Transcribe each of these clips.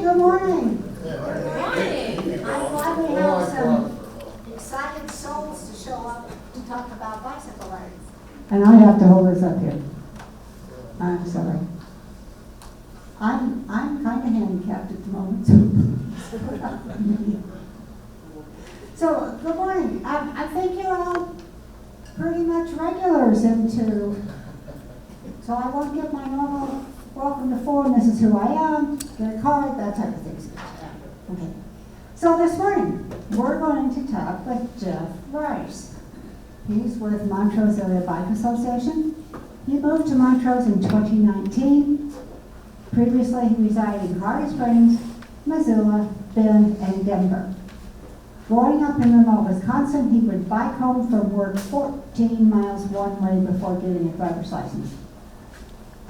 Good morning. Good morning. I'm glad we have some excited souls to show up to talk about bicycle rides. And I have to hold this up here. I'm sorry. I'm kind of handicapped at the moment, so good morning. I think you're all pretty much regulars into, so I won't give my normal welcome to forum, this is who I am, get a card, that type of thing. Okay. So this morning, we're going to talk with Jeff Rice. He's with Montrose Area Bike Association. He moved to Montrose in 2019. Previously, he resided in Colorado Springs, Missoula, Bend, and Denver. Growing up in remote Wisconsin, he would bike home from work 14 miles one way before getting a driver's license.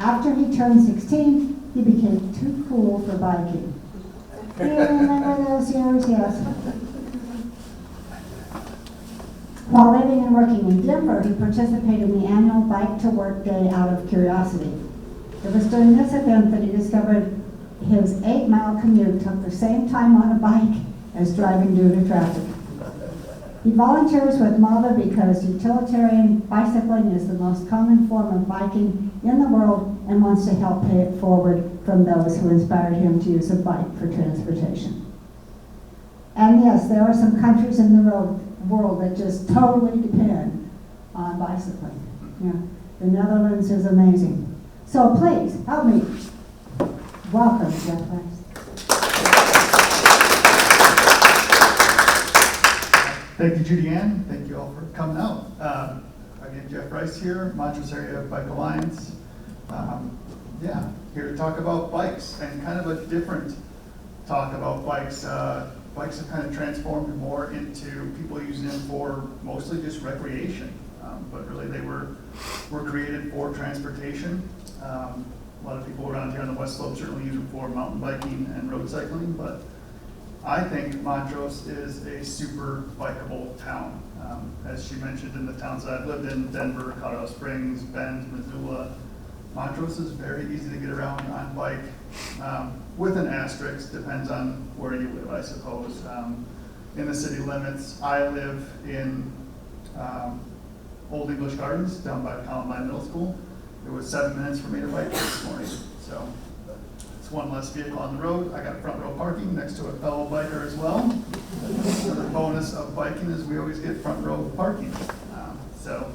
After he turned 16, he became too cool for biking. You remember those years? Yes. While living and working in Denver, he participated in the annual Bike to Work Day out of curiosity. It was during this event that he discovered his 8-mile commute took the same time on a bike as driving due to traffic. He volunteers with MABA because utilitarian bicycling is the most common form of biking in the world and wants to help pay it forward from those who inspired him to use a bike for transportation. And yes, there are some countries in the world that just totally depend on bicycling. Yeah. The Netherlands is amazing. So please, help me welcome Jeff Rice. Thank you, Judy Ann. Thank you all for coming out. Again, Jeff Rice here, Montrose Area Bike Alliance. Here to talk about bikes and kind of a different talk about bikes. Bikes have kind of transformed more into people using them for mostly just recreation, but really they were created for transportation. A lot of people around here on the West Slope certainly use them for mountain biking and road cycling, but I think Montrose is a super bikeable town. As she mentioned, in the towns that I've lived in, Denver, Colorado Springs, Bend, Missoula, Montrose is very easy to get around on bike, with an asterisk, depends on where you live, I suppose. In the city limits, I live in Old English Gardens, down by Columbine Middle School. It was 7 minutes for me to bike this morning, so it's one less vehicle on the road. I got front row parking next to a fellow biker as well. Another bonus of biking is we always get front row parking. So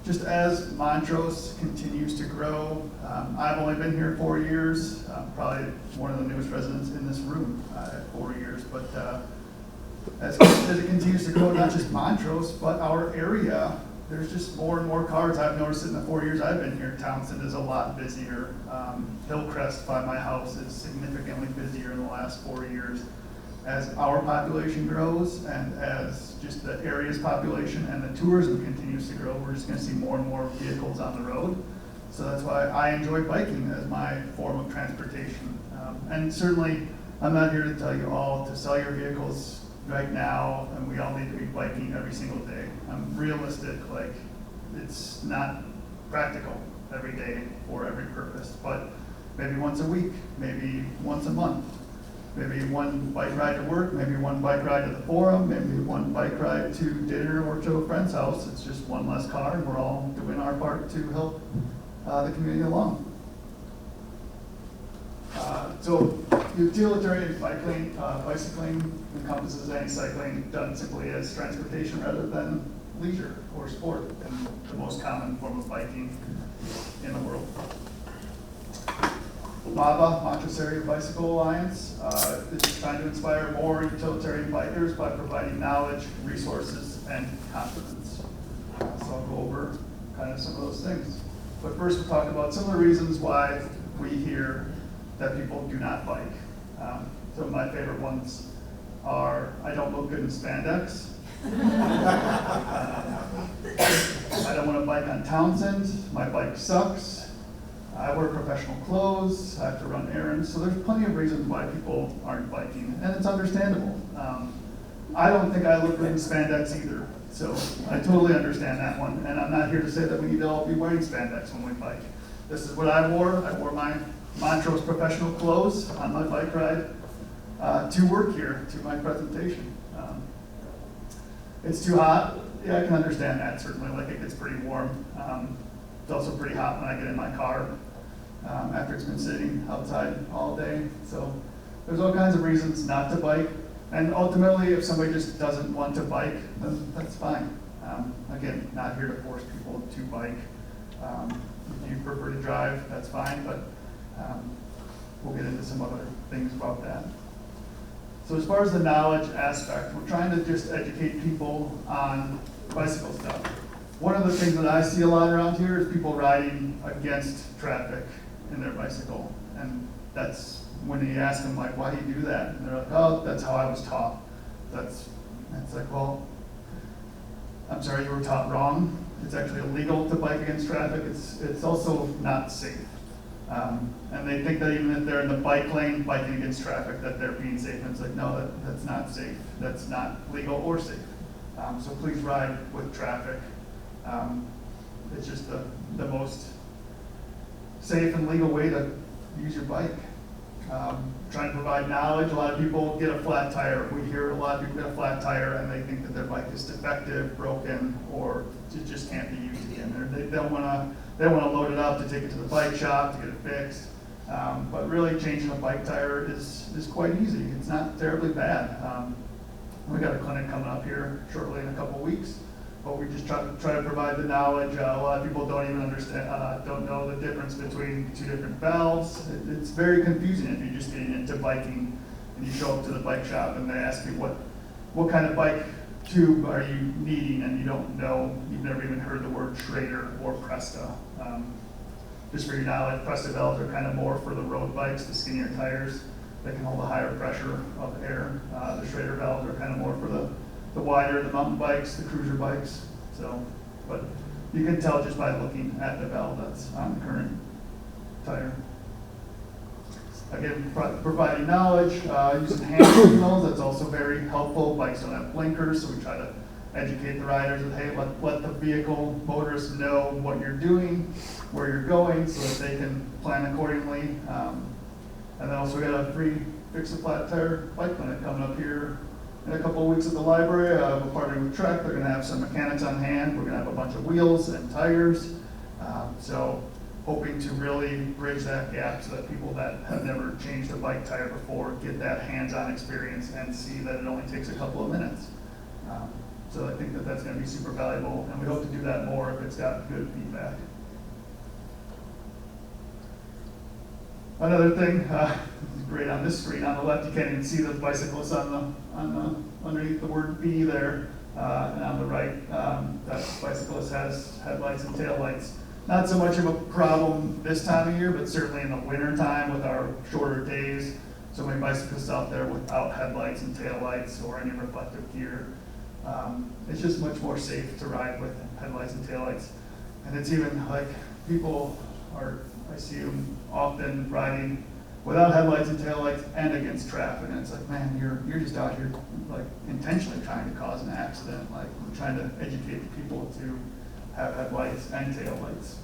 just as Montrose continues to grow, I've only been here 4 years, probably one of the newest residents in this room at 4 years, but as it continues to grow, not just Montrose, but our area, there's just more and more cars. I've noticed in the 4 years I've been here, Townsend is a lot busier. Hillcrest by my house is significantly busier in the last 4 years. As our population grows and as just the area's population and the tourism continues to grow, we're just going to see more and more vehicles on the road. So that's why I enjoy biking as my form of transportation. And certainly, I'm not here to tell you all to sell your vehicles right now, and we all need to be biking every single day. I'm realistic, like it's not practical every day for every purpose, but maybe once a week, maybe once a month. Maybe one bike ride to work, maybe one bike ride to the forum, maybe one bike ride to dinner or to a friend's house. It's just one less car, and we're all doing our part to help the community along. So utilitarian bicycling encompasses any cycling done simply as transportation rather than leisure or sport, and the most common form of biking in the world. MABA, Montrose Area Bicycle Alliance, is trying to inspire more utilitarian bikers by providing knowledge, resources, and confidence. So I'll go over kind of some of those things. But first we'll talk about some of the reasons why we hear that people do not bike. Some of my favorite ones are, I don't look good in spandex. I don't want to bike on Townsend, my bike sucks. I wear professional clothes, I have to run errands, so there's plenty of reasons why people aren't biking, and it's understandable. I don't think I look good in spandex either, so I totally understand that one, and I'm not here to say that we need to all be wearing spandex when we bike. This is what I wore my Montrose professional clothes on my bike ride to work here, to my presentation. It's too hot. Yeah, I can understand that, certainly. Like, it gets pretty warm. It's also pretty hot when I get in my car after it's been sitting outside all day. So there's all kinds of reasons not to bike. And ultimately, if somebody just doesn't want to bike, then that's fine. Again, not here to force people to bike. If you prefer to drive, that's fine, but we'll get into some other things about that. So as far as the knowledge aspect, we're trying to just educate people on bicycle stuff. One of the things that I see a lot around here is people riding against traffic in their bicycle. And that's when you ask them, like, why do you do that? And they're like, oh, that's how I was taught. It's like, well, I'm sorry, you were taught wrong. It's actually illegal to bike against traffic. It's also not safe. And they think that even if they're in the bike lane biking against traffic, that they're being safe. And it's like, no, that's not safe. That's not legal or safe. So please ride with traffic. It's just the most safe and legal way to use your bike. Trying to provide knowledge. A lot of people get a flat tire. We hear a lot of people get a flat tire and they think that their bike is defective, broken, or it just can't be used again. They don't want to load it up to take it to the bike shop to get it fixed. But really, changing a bike tire is quite easy. It's not terribly bad. We got a clinic coming up here shortly in a couple weeks, but we just try to provide the knowledge. A lot of people don't even understand, don't know the difference between two different valves. It's very confusing if you're just getting into biking and you show up to the bike shop and they ask you what kind of bike tube are you needing, and you don't know, you've never even heard the word Schrader or Presta. Just for your knowledge, Presta valves are kind of more for the road bikes, the skinnier tires. They can hold a higher pressure of air. The Schrader valves are kind of more for the wider, the mountain bikes, the cruiser bikes. So, but you can tell just by looking at the valve that's on the current tire. Again, providing knowledge, using hand signals, that's also very helpful. Bikes don't have blinkers, so we try to educate the riders that, hey, let the vehicle motorists know what you're doing, where you're going, so that they can plan accordingly. And then also we got a free Fix a Flat Tire bike clinic coming up here in a couple of weeks at the library. We're partnering with Trek. They're going to have some mechanics on hand. We're going to have a bunch of wheels and tires. So hoping to really bridge that gap so that people that have never changed a bike tire before get that hands-on experience and see that it only takes a couple of minutes. So I think that that's going to be super valuable, and we hope to do that more if it's got good feedback. Another thing, great on this screen on the left, you can't even see the bicyclists underneath the word B there, and on the right, that bicyclist has headlights and taillights. Not so much of a problem this time of year, but certainly in the winter time with our shorter days, so many bicyclists out there without headlights and taillights or any reflective gear. It's just much more safe to ride with headlights and taillights. And it's even like people I see them often riding without headlights and taillights and against traffic. And it's like, man, you're just out here like intentionally trying to cause an accident. Like, we're trying to educate the people to have headlights and taillights.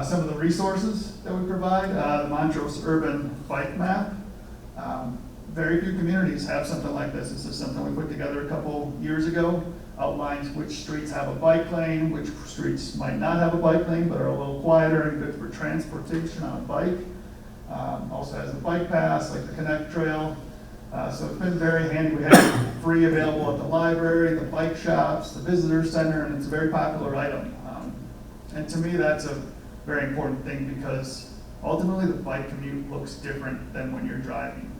Some of the resources that we provide, the Montrose Urban Bike Map. Very few communities have something like this. This is something we put together a couple years ago. Outlines which streets have a bike lane, which streets might not have a bike lane but are a little quieter and good for transportation on a bike. Also has the bike paths like the Connect Trail. So it's been very handy. We have it free available at the library, the bike shops, the visitor center, and it's a very popular item. And to me, that's a very important thing because ultimately the bike commute looks different than when you're driving.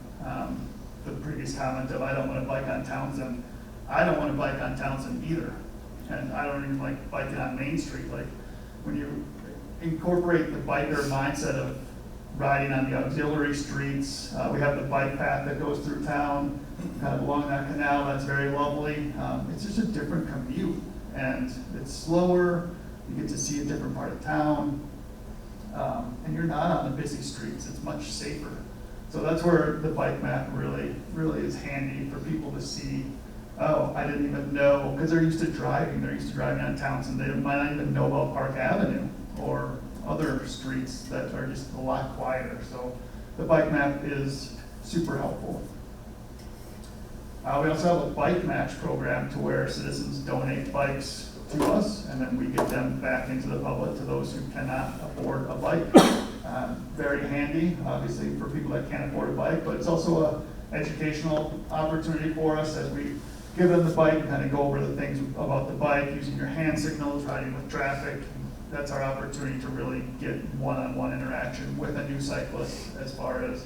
The previous comment of I don't want to bike on Townsend. I don't want to bike on Townsend either. And I don't even like biking on Main Street. Like, when you incorporate the biker mindset of riding on the auxiliary streets, we have the bike path that goes through town, kind of along that canal, that's very lovely. It's just a different commute, and it's slower, you get to see a different part of town, and you're not on the busy streets, it's much safer. So that's where the bike map really is handy for people to see, oh, I didn't even know, because they're used to driving on Townsend, they might not even know about Park Avenue or other streets that are just a lot quieter. So the bike map is super helpful. We also have a bike match program to where citizens donate bikes to us, and then we get them back into the public to those who cannot afford a bike. Very handy, obviously, for people that can't afford a bike, but it's also an educational opportunity for us as we give them the bike and kind of go over the things about the bike, using your hand signals, riding with traffic. That's our opportunity to really get one-on-one interaction with a new cyclist, as far as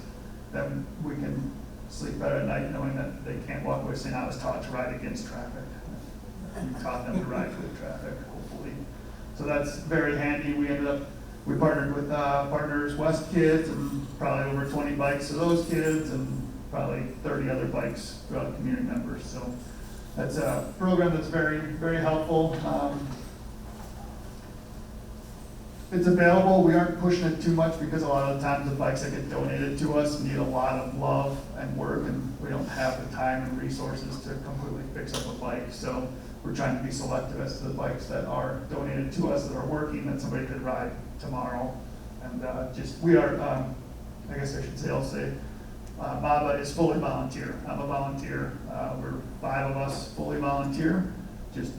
them, we can sleep better at night knowing that they can't walk away saying, I was taught to ride against traffic. We taught them to ride with traffic, hopefully. So that's very handy. We partnered with Partners West Kids, and probably over 20 bikes to those kids, and probably 30 other bikes to other community members. So that's a program that's very, very helpful. It's available. We aren't pushing it too much because a lot of the times the bikes that get donated to us need a lot of love and work, and we don't have the time and resources to completely fix up a bike. So we're trying to be selective as to the bikes that are donated to us that are working, that somebody could ride tomorrow. And we are, I guess I should say, MABA is fully volunteer. I'm a volunteer. We're 5 of us fully volunteer. Just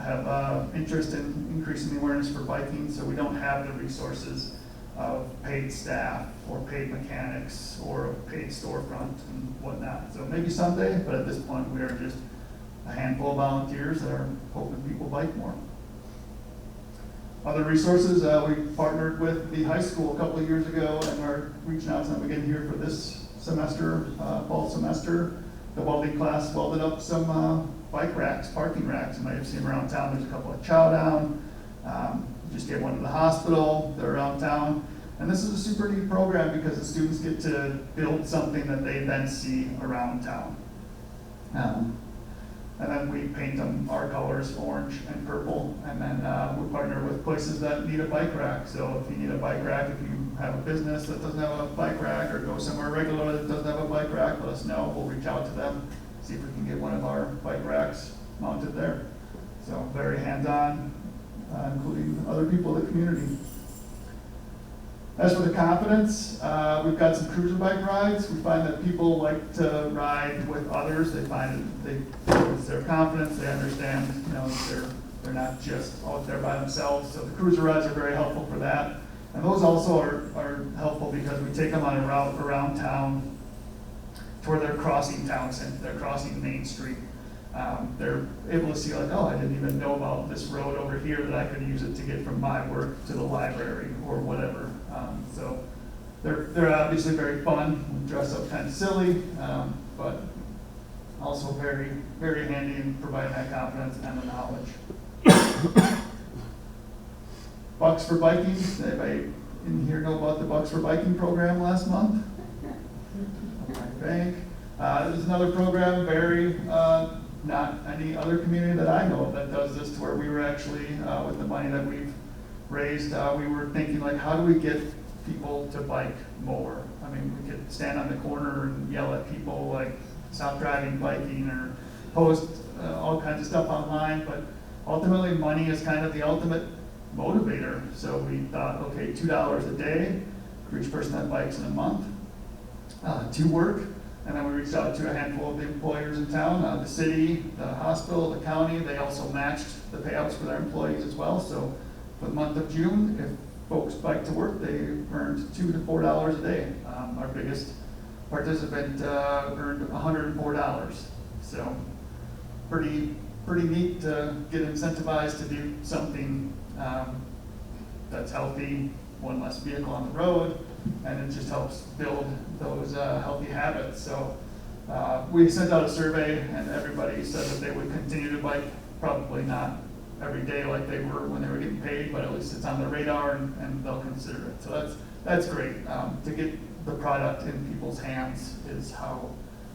have interest in increasing the awareness for biking, so we don't have the resources of paid staff or paid mechanics or a paid storefront and whatnot. So maybe someday, but at this point we are just a handful of volunteers that are hoping people bike more. Other resources, we partnered with the high school a couple of years ago and are reaching out to them again here for this semester, fall semester. The welding class welded up some bike racks, parking racks. You might have seen them around town. There's a couple at Chow Down. Just gave one to the hospital. They're around town. And this is a super neat program because the students get to build something that they then see around town. And then we paint them our colors, orange and purple. And then we partner with places that need a bike rack. So if you need a bike rack, if you have a business that doesn't have a bike rack, or go somewhere regular that doesn't have a bike rack, let us know. We'll reach out to them, see if we can get one of our bike racks mounted there. So very hands-on, including other people in the community. As for the confidence, we've got some cruiser bike rides. We find that people like to ride with others. They find it's their confidence. They understand, they're not just out there by themselves. So the cruiser rides are very helpful for that. And those also are helpful because we take them on a route around town to where they're crossing town center, they're crossing Main Street. They're able to see like, oh, I didn't even know about this road over here that I could use it to get from my work to the library or whatever. So they're obviously very fun. We dress up kind of silly, but also very, very handy in providing that confidence and the knowledge. Bucks for Biking. Anybody in here know about the Bucks for Biking program last month? I think. This is another program, very not any other community that I know of that does this, to where we were actually, with the money that we've raised, we were thinking like, how do we get people to bike more? I mean, we could stand on the corner and yell at people like, stop driving, biking, or post all kinds of stuff online, but ultimately money is kind of the ultimate motivator. So we thought, okay, $2 a day for each person that bikes in a month to work. And then we reached out to a handful of the employers in town, the city, the hospital, the county. They also matched the payouts for their employees as well. So for the month of June, if folks bike to work, they earned $2 to $4 a day. Our biggest participant earned $104. So pretty neat to get incentivized to do something that's healthy, one less vehicle on the road, and it just helps build those healthy habits. So we sent out a survey, and everybody said that they would continue to bike, probably not every day like they were when they were getting paid, but at least it's on their radar and they'll consider it. So that's great. To get the product in people's hands is how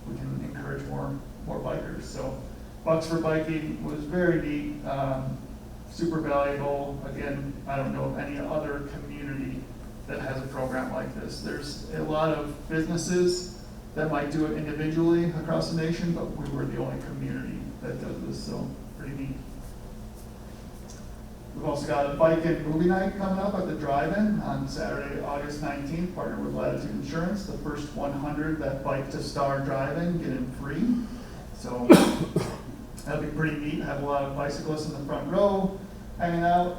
we can encourage more bikers. So Bucks for Biking was very neat, super valuable. Again, I don't know of any other community that has a program like this. There's a lot of businesses that might do it individually across the nation, but we were the only community that does this, so pretty neat. We've also got a bike and movie night coming up at the drive-in on Saturday, August 19th, partnered with Latitude Insurance. The first 100 that bike to Star drive-in get in free. So that'll be pretty neat. Have a lot of bicyclists in the front row hanging out.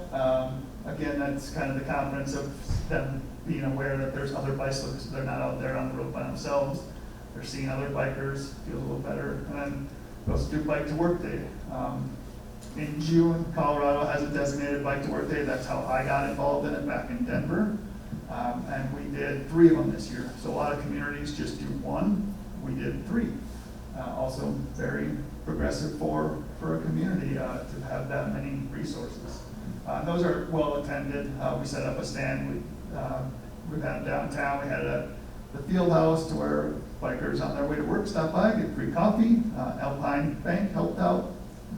Again, that's kind of the confidence of them being aware that there's other bicyclists. They're not out there on the road by themselves. They're seeing other bikers, feels a little better. And then we also do Bike to Work Day. In June, Colorado has a designated Bike to Work Day. That's how I got involved in it back in Denver. And we did 3 of them this year. So a lot of communities just do 1. We did 3. Also very progressive for a community to have that many resources. Those are well attended. We set up a stand. We've had them downtown. We had it at the field house to where bikers on their way to work stop by, get free coffee. Alpine Bank helped out.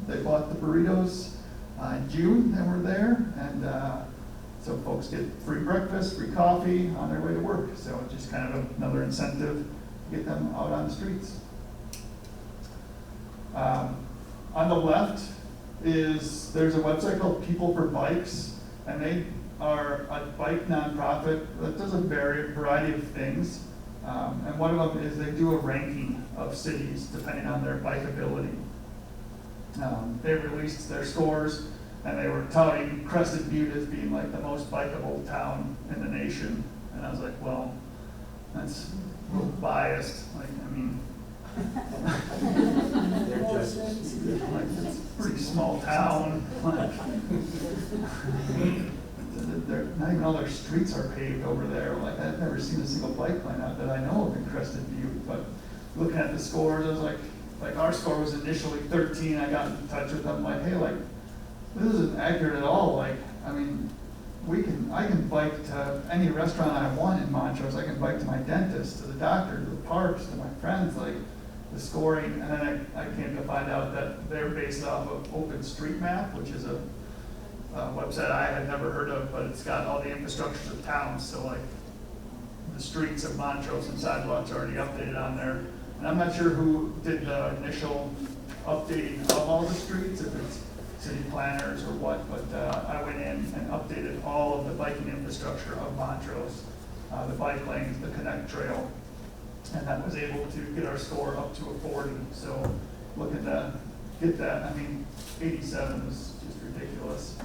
They bought the burritos in June and were there. And so folks get free breakfast, free coffee on their way to work. So just kind of another incentive to get them out on the streets. On the left there's a website called People for Bikes, and they are a bike nonprofit that does a variety of things. And one of them is they do a ranking of cities depending on their bikeability. They released their scores, and they were touting Crested Butte as being like the most bikeable town in the nation. And I was like, well, that's a little biased. Like, I mean, it's a pretty small town. Not even all their streets are paved over there. Like, I've never seen a single bike lane out that I know of in Crested Butte. But looking at the scores, I was like our score was initially 13. I got in touch with them, like, hey, like, this isn't accurate at all. Like, I mean, I can bike to any restaurant I want in Montrose. I can bike to my dentist, to the doctor, to the parks, to my friends. Like, the scoring, and then I came to find out that they're based off of OpenStreetMap, which is a website I had never heard of, but it's got all the infrastructures of towns. So like the streets of Montrose and sidewalks are already updated on there. And I'm not sure who did the initial updating of all the streets, if it's city planners or what, but I went in and updated all of the biking infrastructure of Montrose, the bike lanes, the Connect Trail, and that was able to get our score up to a 40. So looking to get that, I mean, 87 is just ridiculous.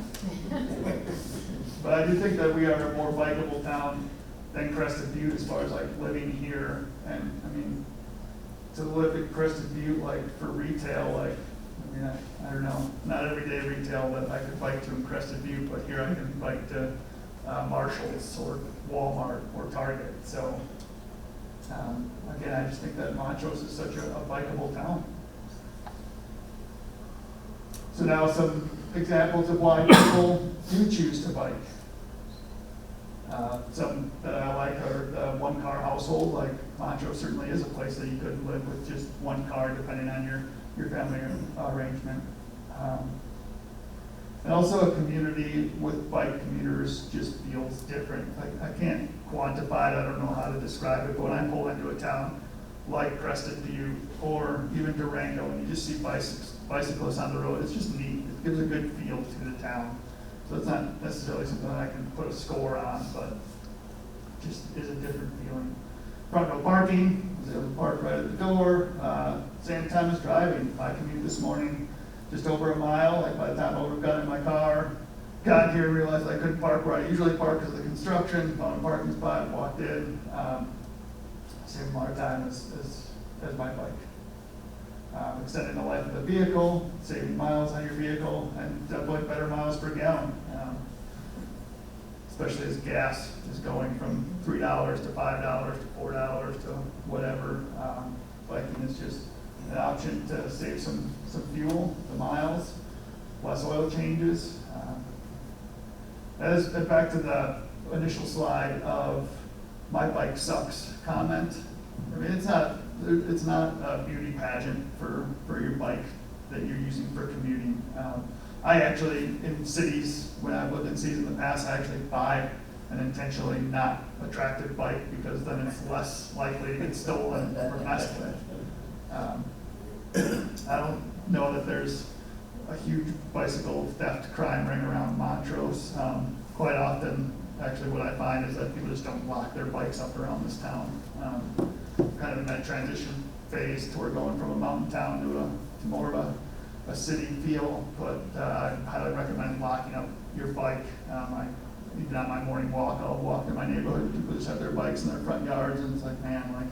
But I do think that we are a more bikeable town than Crested Butte as far as like living here. And I mean, to live in Crested Butte, like for retail, like, I mean, I don't know, not everyday retail that I could bike to in Crested Butte, but here I can bike to Marshall's or Walmart or Target. So again, I just think that Montrose is such a bikeable town. So now some examples of why people do choose to bike. Some that I like are the one-car household. Like Montrose certainly is a place that you could live with just one car, depending on your family arrangement. And also a community with bike commuters just feels different. Like I can't quantify it, I don't know how to describe it, but when I pull into a town like Crested Butte or even Durango and you just see bicyclists on the road, it's just neat. It gives a good feel to the town. So it's not necessarily something that I can put a score on, but just is a different feeling. Front row parking, I was able to park right at the door. Same time as driving. I commuted this morning just over a mile. Like by the time I would have gotten in my car, got here, realized I couldn't park where I usually park because of the construction, found a parking spot, walked in. Same amount of time as my bike. Extending the life of the vehicle, saving miles on your vehicle, and definitely better miles per gallon. Especially as gas is going from $3 to $5 to $4 to whatever. Biking is just an option to save some fuel, the miles, less oil changes. As back to the initial slide of my bike sucks comment. I mean, it's not a beauty pageant for your bike that you're using for commuting. I actually, in cities, when I've lived in cities in the past, I actually buy an intentionally not attractive bike because then it's less likely to get stolen or messed with. I don't know that there's a huge bicycle theft crime ring around Montrose. Quite often, actually what I find is that people just don't lock their bikes up around this town. Kind of in that transition phase toward going from a mountain town to more of a city feel, but I highly recommend locking up your bike. Even on my morning walk, I'll walk in my neighborhood, people just have their bikes in their front yards, and it's like, man, like,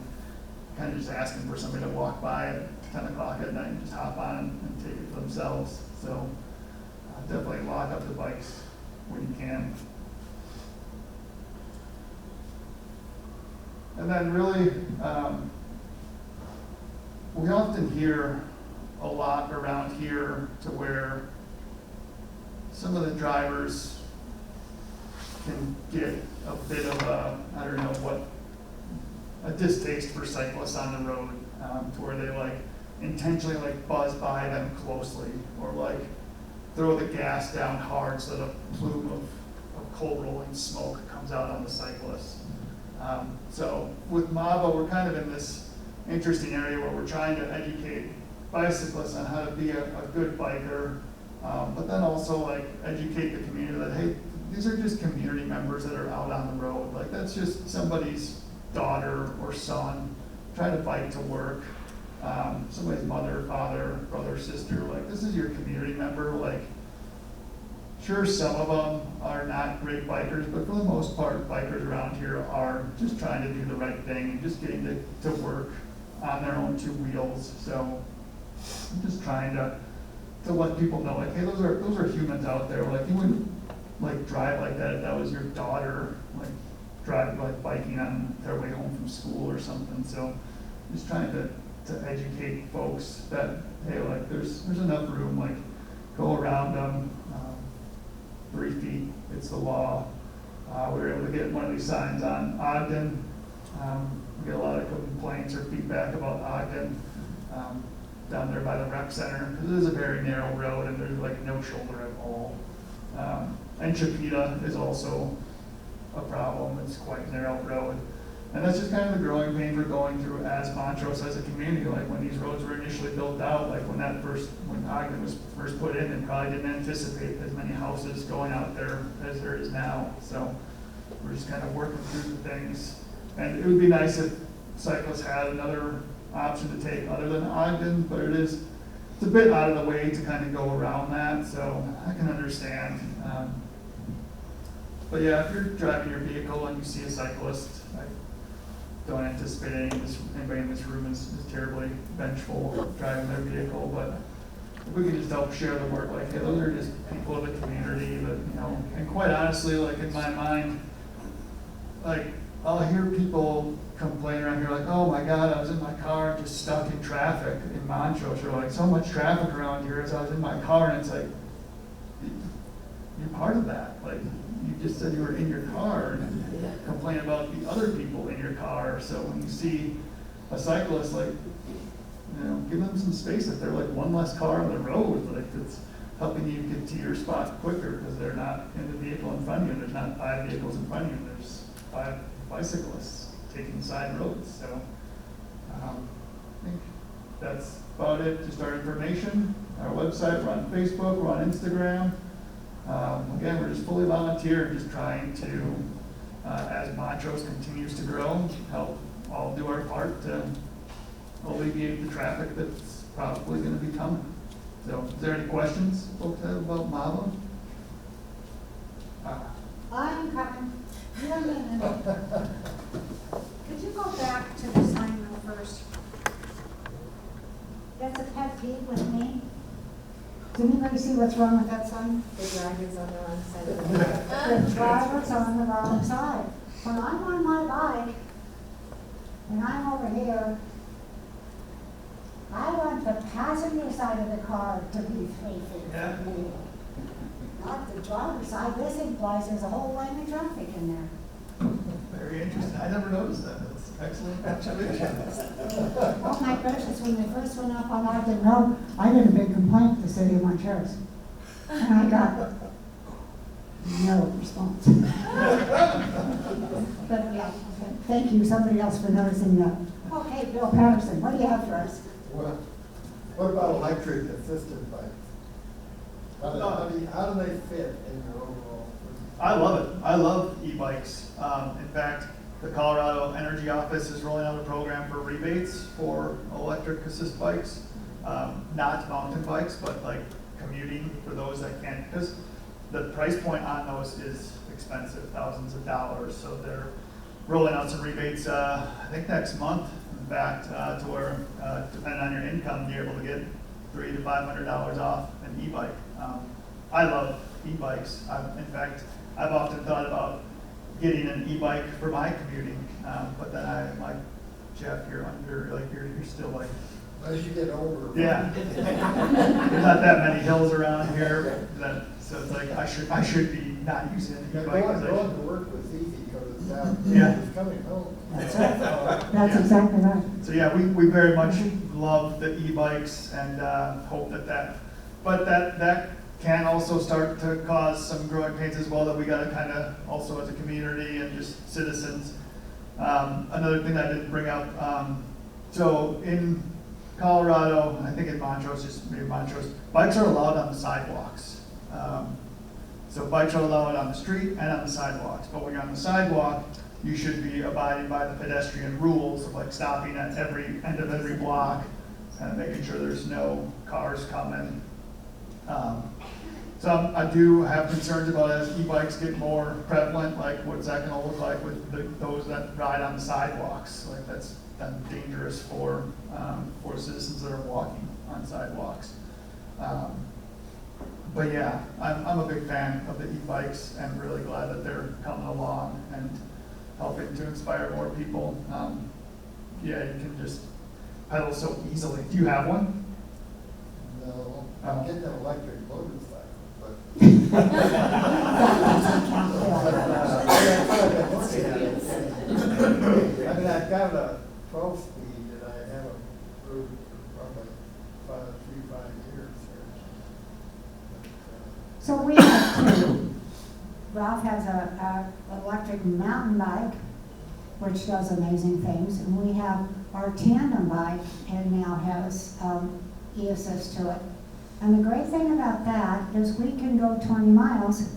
kind of just asking for somebody to walk by at 10 o'clock at night and just hop on and take it for themselves. So definitely lock up the bikes when you can. And then really, we often hear a lot around here to where some of the drivers can get a bit of a distaste for cyclists on the road, to where they like intentionally like buzz by them closely, or like throw the gas down hard so that a plume of coal rolling smoke comes out on the cyclist. So with MABA, we're kind of in this interesting area where we're trying to educate bicyclists on how to be a good biker, but then also like educate the community that, hey, these are just community members that are out on the road. Like that's just somebody's daughter or son trying to bike to work. Somebody's mother, father, brother, sister. Like this is your community member. Like sure, some of them are not great bikers, but for the most part, bikers around here are just trying to do the right thing and just getting to work on their own two wheels. So I'm just trying to let people know, like, hey, those are humans out there. Like you wouldn't like drive like that if that was your daughter, like driving like biking on their way home from school or something. So just trying to educate folks that, hey, like there's enough room, like go around them. 3 feet, it's the law. We were able to get one of these signs on Ogden. We get a lot of complaints or feedback about Ogden down there by the rec center, because it is a very narrow road and there's like no shoulder at all. And Chipeta is also a problem. It's quite a narrow road. And that's just kind of the growing pain we're going through as Montrose, as a community. Like when these roads were initially built out, like when Ogden was first put in, they probably didn't anticipate as many houses going out there as there is now. So we're just kind of working through the things. And it would be nice if cyclists had another option to take other than Ogden, but it's a bit out of the way to kind of go around that. So I can understand. But yeah, if you're driving your vehicle and you see a cyclist, I don't anticipate anybody in this room is terribly vengeful driving their vehicle, but if we can just help share the work, like, hey, those are just people of the community that, you know, and quite honestly, like in my mind, like I'll hear people complain around here like, oh my God, I was in my car just stuck in traffic in Montrose, or like so much traffic around here as I was in my car, and it's like, you're part of that. Like you just said you were in your car and complain about the other people in your car. So when you see a cyclist, like, you know, give them some space. If they're like one less car on the road, like it's helping you get to your spot quicker because they're not in the vehicle in front of you. There's not 5 vehicles in front of you. There's 5 bicyclists taking side roads. So I think that's about it. Just our information, our website. We're on Facebook. We're on Instagram. Again, we're just fully volunteer, just trying to, as Montrose continues to grow, help all do our part to alleviate the traffic that's probably going to be coming. So, is there any questions folks have about MABA? I'm coming. Could you go back to the sign real first? That's a pet peeve with me. Does anybody see what's wrong with that sign? The driver's on the wrong side of the road. The driver's on the wrong side. When I'm on my bike, and I'm over here, I want the passenger side of the car to be 3 feet from me. Not the driver's side. This implies there's a whole lane of traffic in there. Very interesting. I never noticed that. That's excellent observation. Oh my gracious, when they first went up on Ogden Road, I did a big complaint to the City of Montrose. And I got no response. But yeah, thank you, somebody else, for noticing that. Okay, Bill Patterson, what do you have for us? Well, what about electric assisted bikes? How do they fit in your overall? I love it. I love e-bikes. In fact, the Colorado Energy Office is rolling out a program for rebates for electric assist bikes. Not mountain bikes, but like commuting for those that can't, because the price point on those is expensive, thousands of dollars. So they're rolling out some rebates, I think next month, in fact, to where, depending on your income, you're able to get $300 to $500 off an e-bike. I love e-bikes. In fact, I've often thought about getting an e-bike for my commuting, but then I'm like, Jeff, you're still like, As you get older. yeah. There's not that many hills around here, so it's like I should be not using an Yeah, e-bike. going to work was easy because it's down. Yeah. It's coming home. That's right. That's exactly right. So yeah, we very much love the e-bikes and hope that can also start to cause some growing pains as well, that we got to kind of also as a community and just citizens. Another thing I didn't bring up, so in Colorado, I think in Montrose, just maybe Montrose, bikes are allowed on the sidewalks. So bikes are allowed on the street and on the sidewalks, but when you're on the sidewalk, you should be abiding by the pedestrian rules of like stopping at every end of every block and making sure there's no cars coming. So I do have concerns about as e-bikes get more prevalent, like what's that going to look like with those that ride on the sidewalks? Like that's dangerous for citizens that are walking on sidewalks. But yeah, I'm a big fan of the e-bikes and really glad that they're coming along and helping to inspire more people. Yeah, you can just pedal so easily. Do you have one? No, I'm getting an electric motorcycle, but. I mean, I've got a 12-speed that I haven't rode for probably 3-5 years here. So we have two. Ralph has a electric mountain bike, which does amazing things, and we have our tandem bike, and now has e-assist to it. And the great thing about that is we can go 20 miles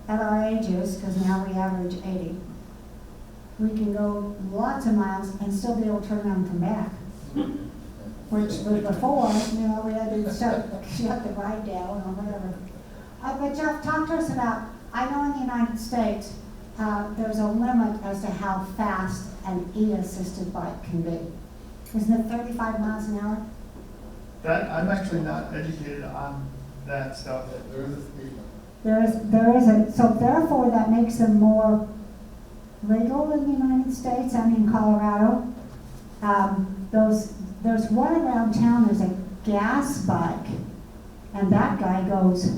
at our ages, because now we average 80. We can go lots of miles and still be able to turn around and come back. Which was before, we had to shut the ride down or whatever. But Jeff, talk to us about, I know in the United States, there's a limit as to how fast an e-assisted bike can be. Isn't it 35 miles an hour? That, I'm actually not educated on that stuff. There is a speed limit. There is so therefore that makes them more legal in the United States and in Colorado. There's one around town, there's a gas bike, and that guy goes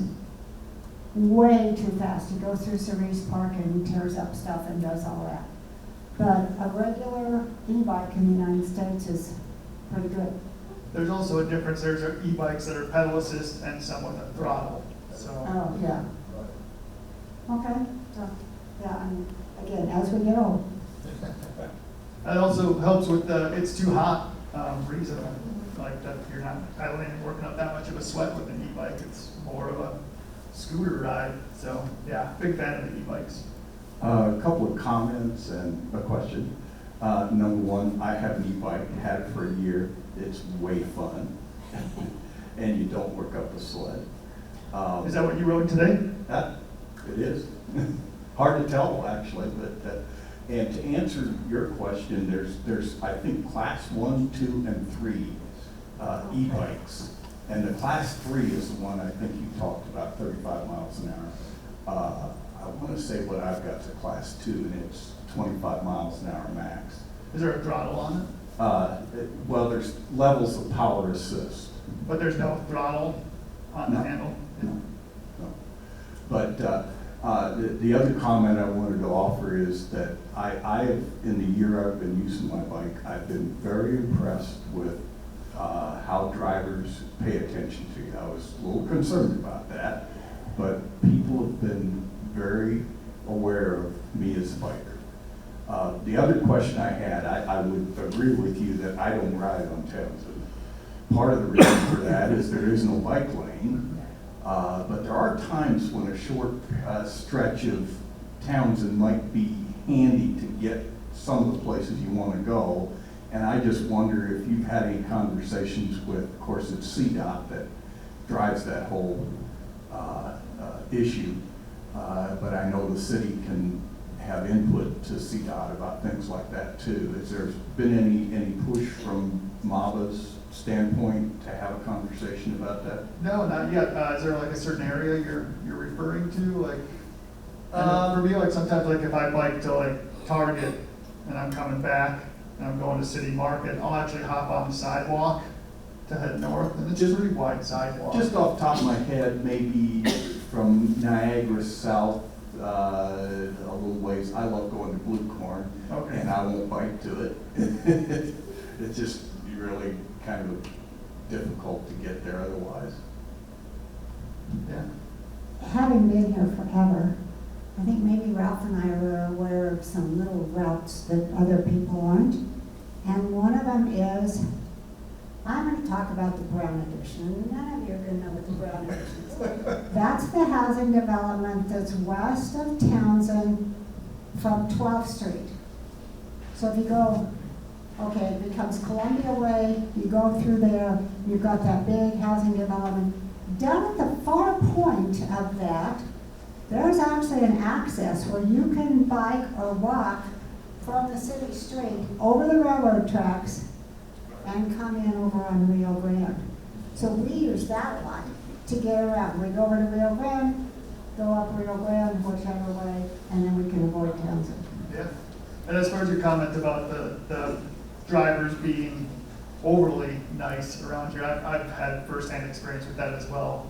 way too fast. He goes through Cerise Park and tears up stuff and does all that. But a regular e-bike in the United States is pretty good. There's also a difference. There's e-bikes that are pedal assist and some with a throttle. So Oh, yeah. Okay. So, yeah, and again, as we get old. that also helps with the it's too hot reason. Like that you're not pedaling and working up that much of a sweat with an e-bike. It's more of a scooter ride. So yeah, big fan of the e-bikes. A couple of comments and a question. Number one, I have an e-bike, had it for a year. It's way fun, and you don't work up a sweat. Is that what you rode today? It is. Hard to tell, actually, but and to answer your question, there's I think class 1, 2, and 3 e-bikes, and the class 3 is the one I think you talked about, 35 miles an hour. I want to say what I've got to class 2, and it's 25 miles an hour max. Is there a throttle on it? Well, there's levels of power assist. But there's no throttle on the handle? No. But the other comment I wanted to offer is that I have, in the year I've been using my bike, I've been very impressed with how drivers pay attention to you. I was a little concerned about that, but people have been very aware of me as a biker. The other question I had, I would agree with you that I don't ride on Townsend. Part of the reason for that is there is no bike lane. But there are times when a short stretch of Townsend might be handy to get some of the places you want to go. And I just wonder if you've had any conversations with, of course, it's CDOT that drives that whole issue. But I know the city can have input to CDOT about things like that too. Has there been any push from MABA's standpoint to have a conversation about that? No, not yet. Is there like a certain area you're referring to? Like, for me, like sometimes like if I bike to like Target and I'm coming back and I'm going to City Market, I'll actually hop on the sidewalk to head north, and it's just a pretty wide sidewalk. Just off the top of my head, maybe from Niagara south, a little ways, I love going to Blue Corn, Okay. and I won't bike to it. It's just really kind of difficult to get there otherwise. Yeah. Having been here forever, I think maybe Ralph and I are aware of some little routes that other people aren't. And one of them is, I'm going to talk about the Brown Addition. None of you are going to know what the Brown Addition is. That's the housing development that's west of Townsend from 12th Street. So if you go, okay, it becomes Columbia Way, you go through there, you've got that big housing development. Down at the far point of that, there's actually an access where you can bike or walk from the city street over the railroad tracks and come in over on Rio Grande. So we use that one to get around. We go over to Rio Grande, go up Rio Grande, whichever way, and then we can avoid Townsend. Yeah. And as far as your comment about the drivers being overly nice around here, I've had firsthand experience with that as well.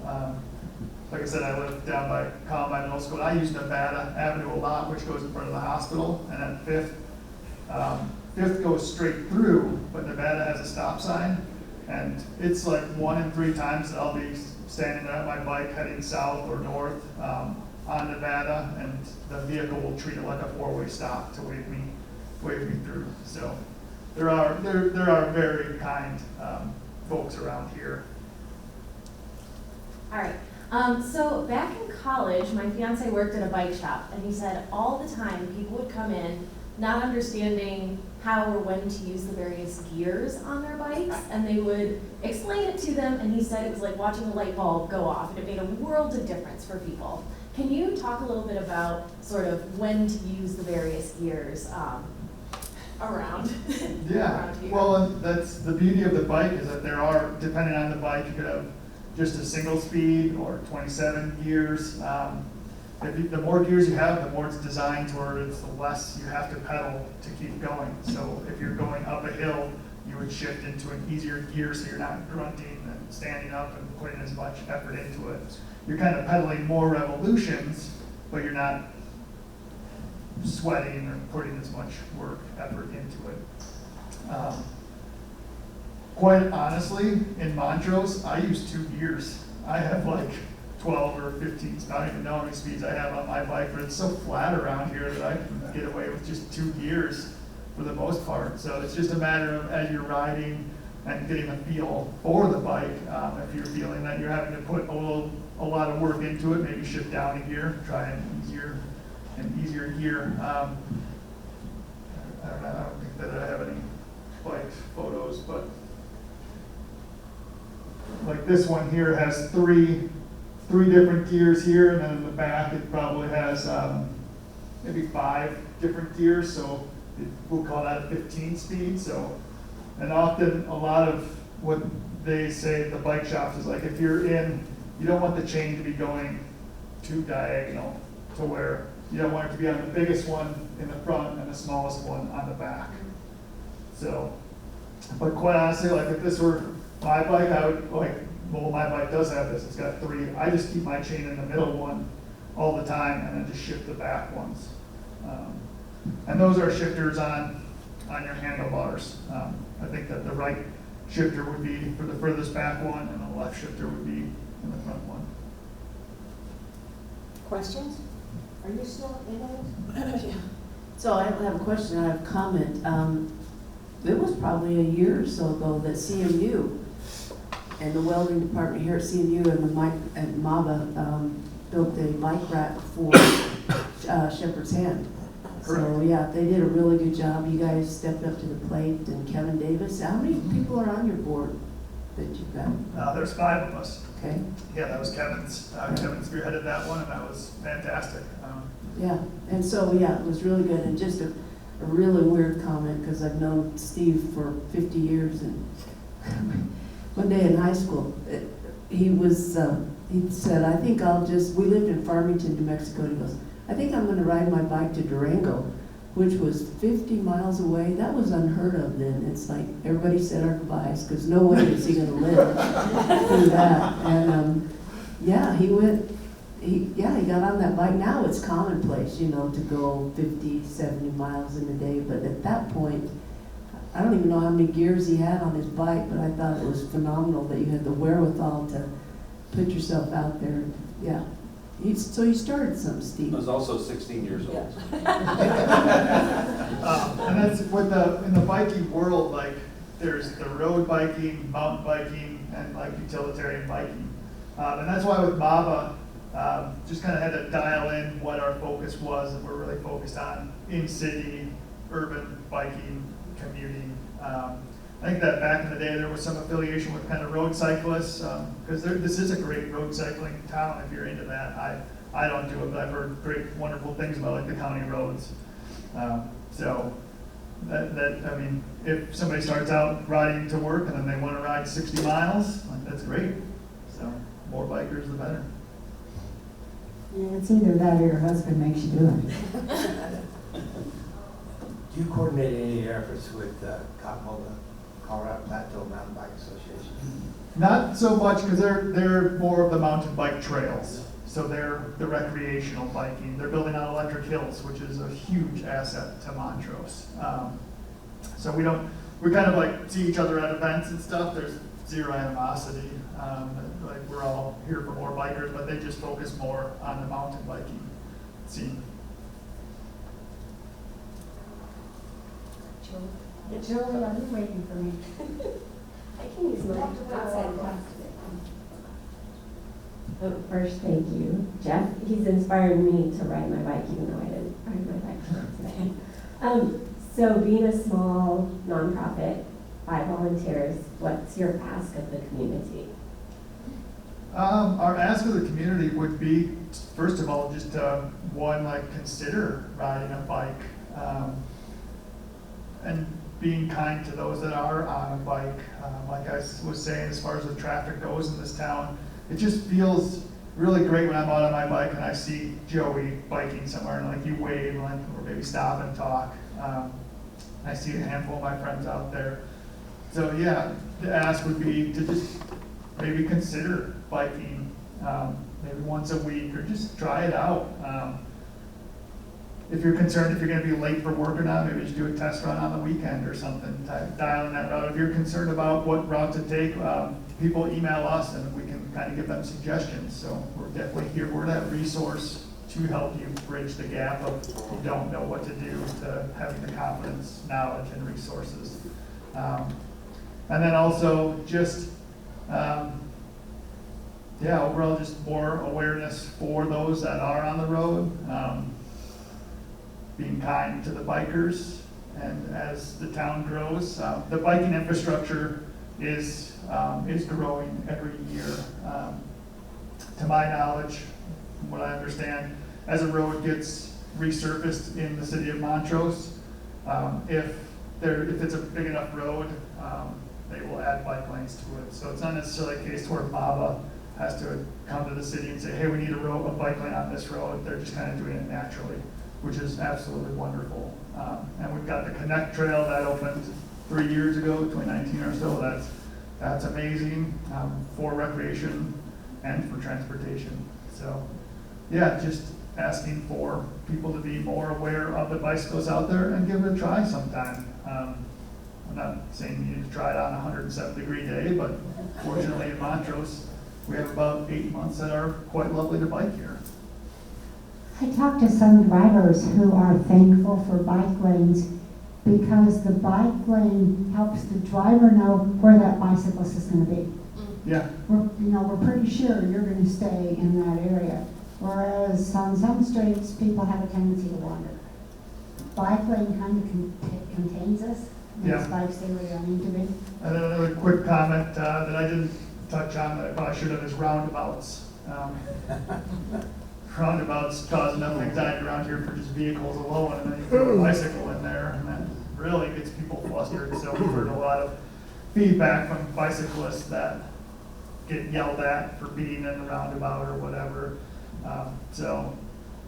Like I said, I live down by Columbine Middle School. I use Nevada Avenue a lot, which goes in front of the hospital, and then Fifth goes straight through, but Nevada has a stop sign, and it's like 1 in 3 times that I'll be standing there on my bike heading south or north on Nevada, and the vehicle will treat it like a 4-way stop to wave me through. So there are very kind folks around here. All right. So back in college, my fiance worked at a bike shop, and he said all the time people would come in not understanding how or when to use the various gears on their bikes, and they would explain it to them, and he said it was like watching a light bulb go off, and it made a world of difference for people. Can you talk a little bit about sort of when to use the various gears around? Yeah, around here? well, and that's the beauty of the bike is that there are, depending on the bike, you could have just a single speed or 27 gears. The more gears you have, the more it's designed towards the less you have to pedal to keep going. So if you're going up a hill, you would shift into an easier gear so you're not grunting and standing up and putting as much effort into it. You're kind of pedaling more revolutions, but you're not sweating or putting as much effort into it. Quite honestly, in Montrose, I use 2 gears. I have like 12 or 15, I don't even know how many speeds I have on my bike, but it's so flat around here that I can get away with just 2 gears for the most part. So it's just a matter of, as you're riding and getting a feel for the bike, if you're feeling that you're having to put a lot of work into it, maybe shift down a gear, try an easier gear. I don't think that I have any bike photos, but like this one here has three different gears here, and then in the back it probably has maybe 5 different gears, so we'll call that a 15 speed. So, and often a lot of what they say at the bike shops is like, if you're in, you don't want the chain to be going too diagonal to where you don't want it to be on the biggest one in the front and the smallest one on the back. So, but quite honestly, like if this were my bike, I would well, my bike does have this, it's got 3. I just keep my chain in the middle one all the time and then just shift the back ones. And those are shifters on your handlebars. I think that the right shifter would be for the furthest back one, and the left shifter would be in the front one. Questions? Are you still in it? Yeah. So I don't have a question, I have a comment. It was probably a year or so ago that CMU and the welding department here at CMU and the at MABA built a bike rack for Shepherd's Hand. So, yeah, they did a really good job. You guys stepped up to the plate, and Kevin Davis. How many people are on your board that you've got? There's 5 of us. Okay. Yeah, that was Kevin's. Kevin spearheaded that one, and that was fantastic. Yeah, and so, yeah, it was really good, and just a really weird comment, because I've known Steve for 50 years, and one day in high school, he said, I think we lived in Farmington, New Mexico, and he goes, I think I'm gonna ride my bike to Durango, which was 50 miles away. That was unheard of then. It's like, everybody said our goodbyes, because no way is he gonna live through that. And, yeah, he got on that bike. Now it's commonplace, you know, to go 50, 70 miles in a day, but at that point, I don't even know how many gears he had on his bike, but I thought it was phenomenal that you had the wherewithal to put yourself out there. Yeah. So you started some, Steve. I was also 16 years old. And that's in the biking world, like there's the road biking, mountain biking, and like utilitarian biking. And that's why with MABA, just kind of had to dial in what our focus was, and we're really focused on in-city, urban biking, commuting. I think that back in the day there was some affiliation with kind of road cyclists, because this is a great road cycling town if you're into that. I don't do it, but I've heard great, wonderful things about like the county roads. So I mean, if somebody starts out riding to work and then they want to ride 60 miles, like, that's great. So more bikers, the better. Yeah, it's either that or your husband makes you do it. Do you coordinate any of your efforts with COPMOBA, Colorado Plateau Mountain Bike Association? Not so much, because they're more of the mountain bike trails. So they're the recreational biking. They're building out electric hills, which is a huge asset to Montrose. So we kind of like see each other at events and stuff. There's zero animosity. Like we're all here for more bikers, but they just focus more on the mountain biking scene. Julie, are you waiting for me? I can use my outside class today. First, thank you, Jeff. He's inspired me to ride my bike, even though I didn't ride my bike today. So being a small nonprofit, 5 volunteers, what's your ask of the community? Our ask of the community would be, first of all, just one, like consider riding a bike, and being kind to those that are on a bike. Like I was saying, as far as the traffic goes in this town, it just feels really great when I'm out on my bike and I see Joey biking somewhere and like you wave, like, or maybe stop and talk. I see a handful of my friends out there. So yeah, the ask would be to just maybe consider biking, maybe once a week, or just try it out. If you're concerned if you're going to be late for work or not, maybe just do a test run on the weekend or something, dial in that route. If you're concerned about what route to take, people email us and we can kind of give them suggestions. So we're definitely here. We're that resource to help you bridge the gap of you don't know what to do to having the confidence, knowledge, and resources. And then also just, overall just more awareness for those that are on the road. Being kind to the bikers, and as the town grows, the biking infrastructure is growing every year. To my knowledge, from what I understand, as a road gets resurfaced in the city of Montrose, if it's a big enough road, they will add bike lanes to it. So it's not necessarily a case where MABA has to come to the city and say, hey, we need a bike lane on this road. They're just kind of doing it naturally, which is absolutely wonderful. And we've got the Connect Trail that opened 3 years ago, 2019 or so. That's amazing for recreation and for transportation. So yeah, just asking for people to be more aware of the bicycles out there and give it a try sometime. I'm not saying you need to try it on a 107-degree day, but fortunately in Montrose, we have about 8 months that are quite lovely to bike here. I talked to some drivers who are thankful for bike lanes because the bike lane helps the driver know where that bicyclist is going to be. Yeah, we're pretty sure you're gonna stay in that area. Whereas on some streets, people have a tendency to wander. Bike lane kind of contains us, makes Yeah. bikes stay where they need to be. and then another quick comment that I didn't touch on that I probably should have is roundabouts. Roundabouts cause enough anxiety around here for just vehicles alone, and then you throw a bicycle in there, and that really gets people flustered. So we've heard a lot of feedback from bicyclists that get yelled at for being in the roundabout or whatever. So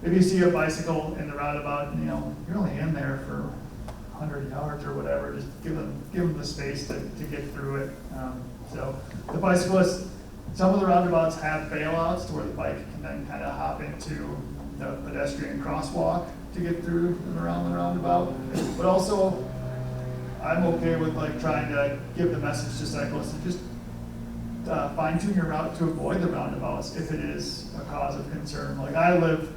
if you see a bicycle in the roundabout, you're only in there for 100 yards or whatever, just give them the space to get through it. So the bicyclists, some of the roundabouts have bailouts to where the bike can then kind of hop into the pedestrian crosswalk to get through and around the roundabout. But also, I'm okay with trying to give the message to cyclists to just fine tune your route to avoid the roundabouts if it is a cause of concern. Like I live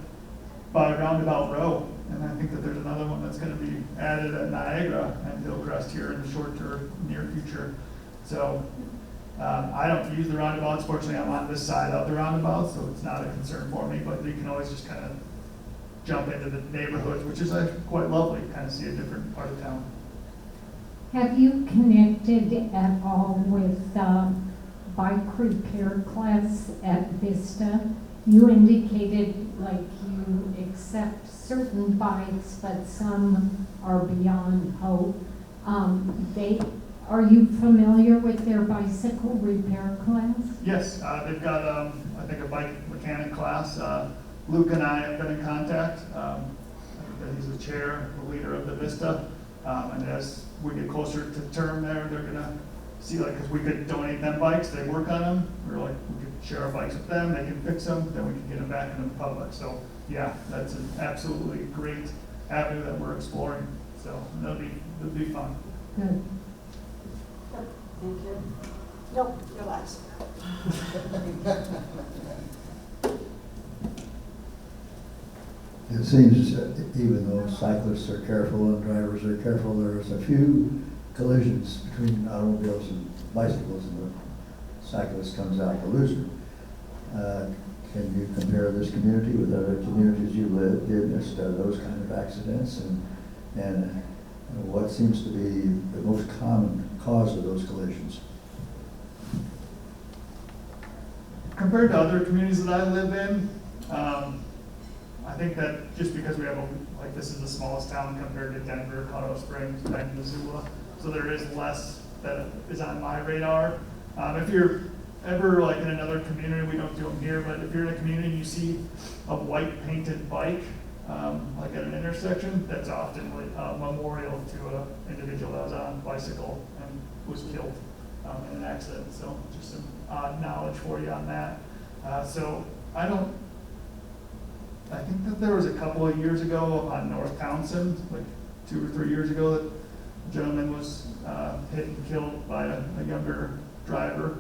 by Roundabout Row, and I think that there's another one that's going to be added at Niagara and Hillcrest here in the short to near future. So I don't use the roundabouts. Fortunately, I'm on this side of the roundabout, so it's not a concern for me, but you can always just kind of jump into the neighborhoods, which is quite lovely, kind of see a different part of town. Have you connected at all with bike repair class at Vista? You indicated like you accept certain bikes, but some are beyond hope. Are you familiar with their bicycle repair class? Yes, they've got, I think, a bike mechanic class. Luke and I have been in contact. I think that he's the chair, the leader of the Vista. And as we get closer to term there, they're going to see, because we could donate them bikes, they work on them. We were we could share our bikes with them, they can fix them, then we can get them back into the public. So, yeah, that's an absolutely great avenue that we're exploring. So, it'll be fun. Good. Thank you. Nope, relax. It seems even though cyclists are careful and drivers are careful, there's a few collisions between automobiles and bicycles, and the cyclist comes out the loser. Can you compare this community with other communities you lived in, those kind of accidents, and what seems to be the most common cause of those collisions? Compared to other communities that I live in, I think that just because we have this is the smallest town compared to Denver, Colorado Springs, and Missoula, so there is less that is on my radar. If you're ever in another community, we don't do them here, but if you're in a community and you see a white painted bike, at an intersection, that's often a memorial to an individual that was on a bicycle and was killed in an accident. So just some odd knowledge for you on that. So I think that there was a couple of years ago on North Townsend, 2 or 3 years ago, that a gentleman was hit and killed by a younger driver.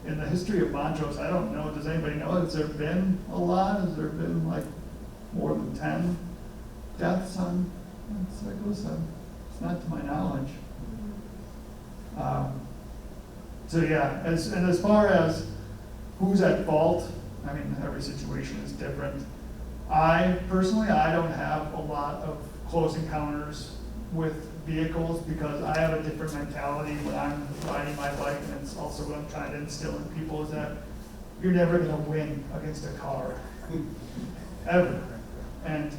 In the history of Montrose, I don't know, does anybody know, has there been a lot? Has there been more than 10 deaths on cyclists? It's not to my knowledge. So yeah, as far as who's at fault, I mean, every situation is different. I don't have a lot of close encounters with vehicles because I have a different mentality when I'm riding my bike, and it's also what I'm trying to instill in people is that you're never going to win against a car, ever. And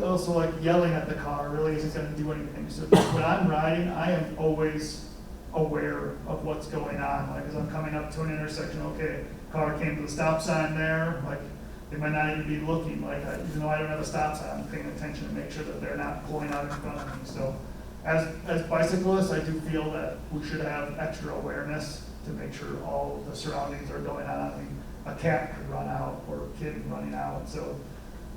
also yelling at the car really isn't going to do anything. So when I'm riding, I am always aware of what's going on. As I'm coming up to an intersection, okay, car came to the stop sign there, they might not even be looking, even though I don't have a stop sign, I'm paying attention to make sure that they're not pulling out in front of me. So as bicyclists, I do feel that we should have extra awareness to make sure all the surroundings are going on. I mean, a cat could run out or a kid running out. So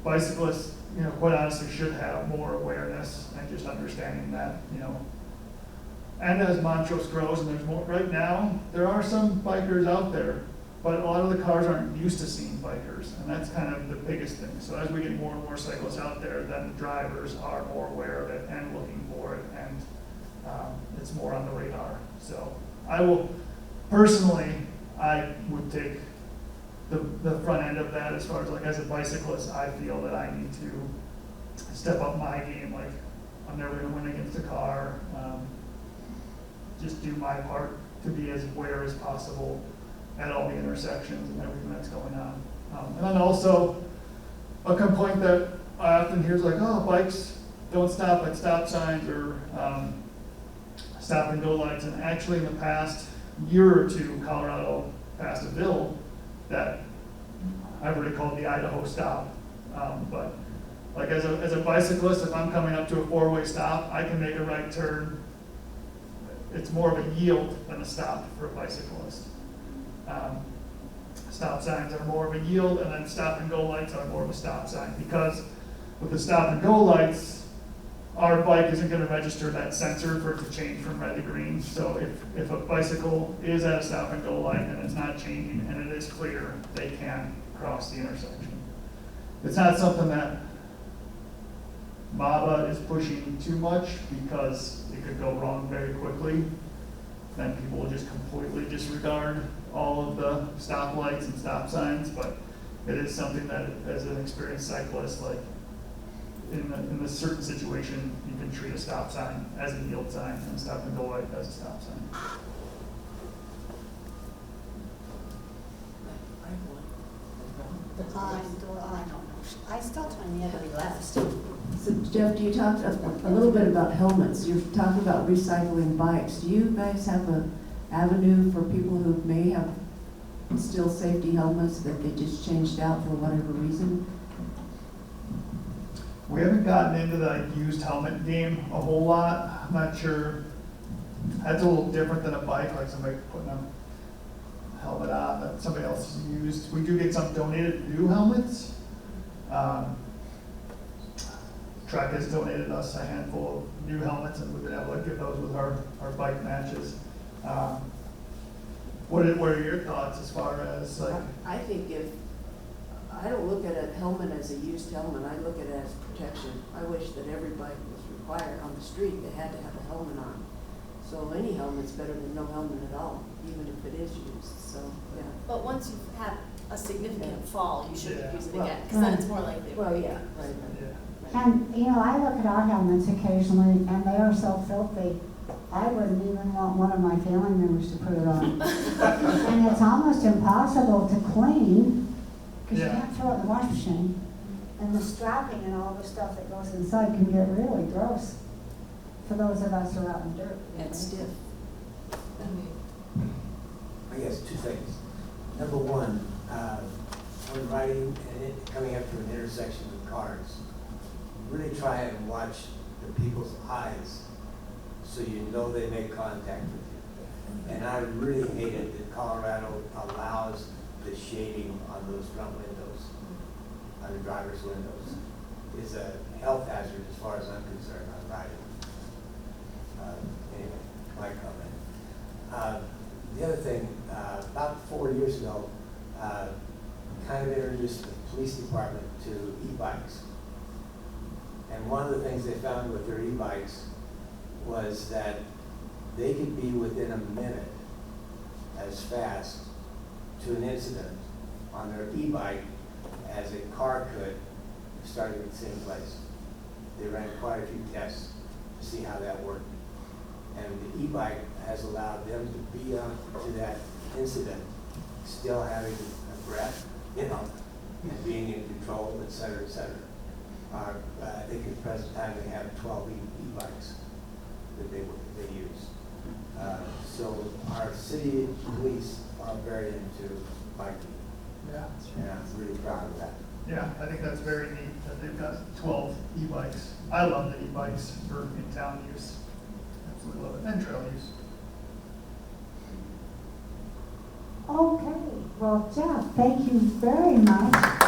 bicyclists, quite honestly, should have more awareness and just understanding that, and as Montrose grows and there's more, right now, there are some bikers out there, but a lot of the cars aren't used to seeing bikers, and that's kind of the biggest thing. So as we get more and more cyclists out there, then the drivers are more aware of it and looking for it, and it's more on the radar. So I will personally, I would take the front end of that as far as like, as a bicyclist, I feel that I need to step up my game. Like, I'm never gonna win against a car. Just do my part to be as aware as possible at all the intersections and everything that's going on. And then also, a complaint that I often hear is like, oh, bikes don't stop at stop signs or stop and go lights. And actually, in the past year or two, Colorado passed a bill that I've already called the Idaho stop. But like as a bicyclist, if I'm coming up to a four-way stop, I can make a right turn. It's more of a yield than a stop for a bicyclist. Stop signs are more of a yield, and then stop and go lights are more of a stop sign, because with the stop and go lights, our bike isn't going to register that sensor for it to change from red to green. So if a bicycle is at a stop and go light and it's not changing and it is clear, they can cross the intersection. It's not something that MABA is pushing too much, because it could go wrong very quickly. Then people will just completely disregard all of the stop lights and stop signs, but it is something that, as an experienced cyclist, like in a certain situation, you can treat a stop sign as a yield sign and a stop and go light as a stop sign. I don't know. I still tell me everybody left. So Jeff, you talked a little bit about helmets. You're talking about recycling bikes. Do you guys have an avenue for people who may have still safety helmets that they just changed out for whatever reason? We haven't gotten into the used helmet game a whole lot. I'm not sure. That's a little different than a bike, like somebody putting a helmet on that somebody else has used. We do get some donated new helmets. Trek has donated us a handful of new helmets, and we've been able to get those with our bike matches. What are your thoughts as far as like? I think I don't look at a helmet as a used helmet. I look at it as protection. I wish that every bike was required on the street. They had to have a helmet on. So any helmet's better than no helmet at all, even if it is used. So yeah. But once you've had a significant fall, you shouldn't use it Well, again, because then it's more likely to Well, break. yeah, right. Yeah. And, you know, I look at our helmets occasionally, and they are so filthy, I wouldn't even want one of my family members to put it on. And it's almost impossible to clean, because you Yeah. can't throw it in the wash machine. And the strapping and all the stuff that goes inside can get really gross for those of us who are out in dirt. And stiff. I guess two things. Number one, when riding and coming up to an intersection with cars, really try and watch the people's eyes so you know they make contact with you. And I really hate it that Colorado allows the shading on those front windows, on the driver's windows. It's a health hazard as far as I'm concerned on riding. Anyway, my comment. The other thing, about 4 years ago, kind of introduced the police department to e-bikes. And one of the things they found with their e-bikes was that they could be within a minute as fast to an incident on their e-bike as a car could, starting at the same place. They ran quite a few tests to see how that worked. And the e-bike has allowed them to be on to that incident, still having a breath, and being in control, et cetera, et cetera. I think at the present time they have 12 e-bikes that they use. So our city police are very into biking. Yeah. And I'm really proud of that. Yeah, I think that's very neat that they've got 12 e-bikes. I love the e-bikes for in-town use. Absolutely love it. And trail use. Okay, well, Jeff, thank you very much.